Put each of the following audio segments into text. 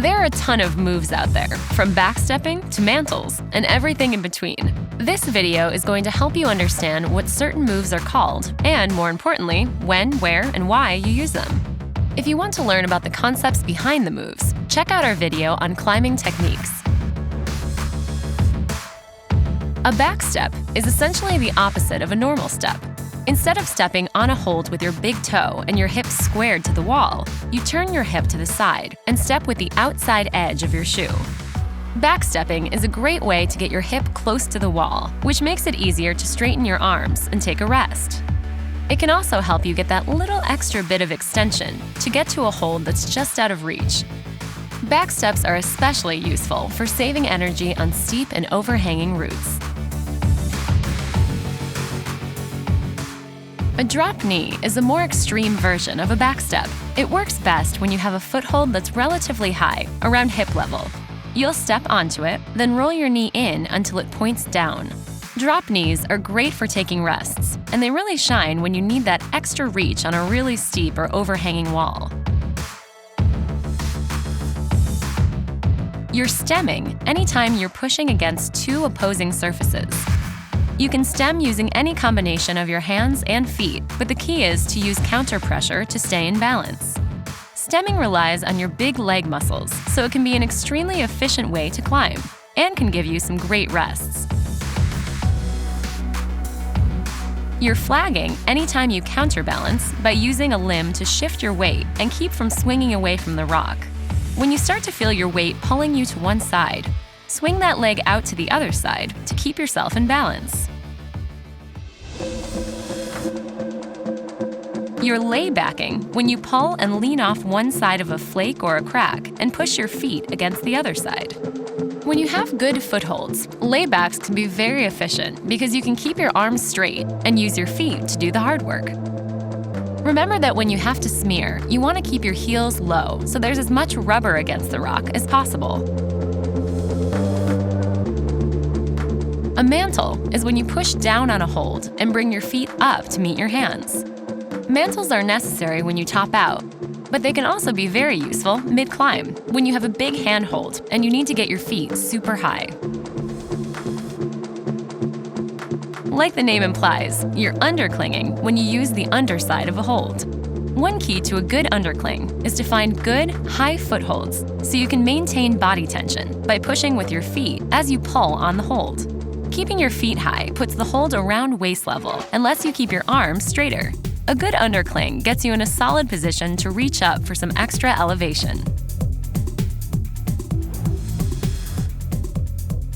There are a ton of moves out there, from backstepping to mantles and everything in between. This video is going to help you understand what certain moves are called and, more importantly, when, where, and why you use them. If you want to learn about the concepts behind the moves, check out our video on climbing techniques. A backstep is essentially the opposite of a normal step. Instead of stepping on a hold with your big toe and your hips squared to the wall, you turn your hip to the side and step with the outside edge of your shoe. Backstepping is a great way to get your hip close to the wall, which makes it easier to straighten your arms and take a rest. It can also help you get that little extra bit of extension to get to a hold that's just out of reach. Backsteps are especially useful for saving energy on steep and overhanging routes. A drop knee is a more extreme version of a backstep. It works best when you have a foothold that's relatively high, around hip level. You'll step onto it, then roll your knee in until it points down. Drop knees are great for taking rests, and they really shine when you need that extra reach on a really steep or overhanging wall. You're stemming anytime you're pushing against two opposing surfaces. You can stem using any combination of your hands and feet, but the key is to use counter pressure to stay in balance. Stemming relies on your big leg muscles, so it can be an extremely efficient way to climb and can give you some great rests. You're flagging anytime you counterbalance by using a limb to shift your weight and keep from swinging away from the rock. When you start to feel your weight pulling you to one side, swing that leg out to the other side to keep yourself in balance. You're lay-backing when you pull and lean off one side of a flake or a crack and push your feet against the other side. When you have good footholds, laybacks can be very efficient because you can keep your arms straight and use your feet to do the hard work. Remember that when you have to smear, you want to keep your heels low so there's as much rubber against the rock as possible. A mantle is when you push down on a hold and bring your feet up to meet your hands. Mantles are necessary when you top out, but they can also be very useful mid-climb when you have a big handhold and you need to get your feet super high. Like the name implies, you're underclinging when you use the underside of a hold. One key to a good undercling is to find good, high footholds so you can maintain body tension by pushing with your feet as you pull on the hold. Keeping your feet high puts the hold around waist level and lets you keep your arms straighter. A good undercling gets you in a solid position to reach up for some extra elevation.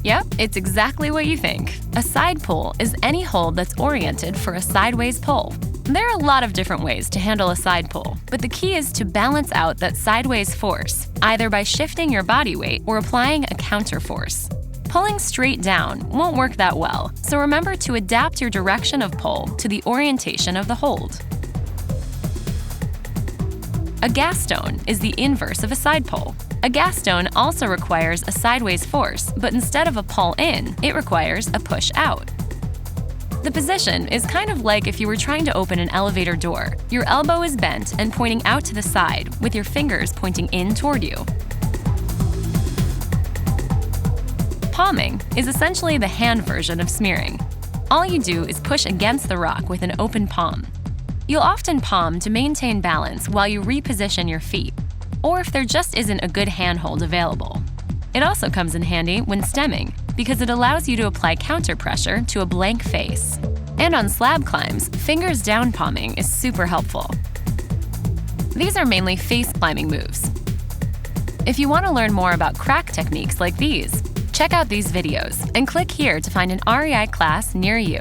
Yep, it's exactly what you think. A side pull is any hold that's oriented for a sideways pull. There are a lot of different ways to handle a side pull, but the key is to balance out that sideways force, either by shifting your body weight or applying a counter force. Pulling straight down won't work that well, so remember to adapt your direction of pull to the orientation of the hold. A gaston is the inverse of a side pull. A gaston also requires a sideways force, but instead of a pull in, it requires a push out. The position is kind of like if you were trying to open an elevator door. Your elbow is bent and pointing out to the side, with your fingers pointing in toward you. Palming is essentially the hand version of smearing. All you do is push against the rock with an open palm. You'll often palm to maintain balance while you reposition your feet, or if there just isn't a good handhold available. It also comes in handy when stemming because it allows you to apply counter pressure to a blank face. And on slab climbs, fingers down palming is super helpful. These are mainly face climbing moves. If you want to learn more about crack techniques like these, check out these videos and click here to find an REI class near you.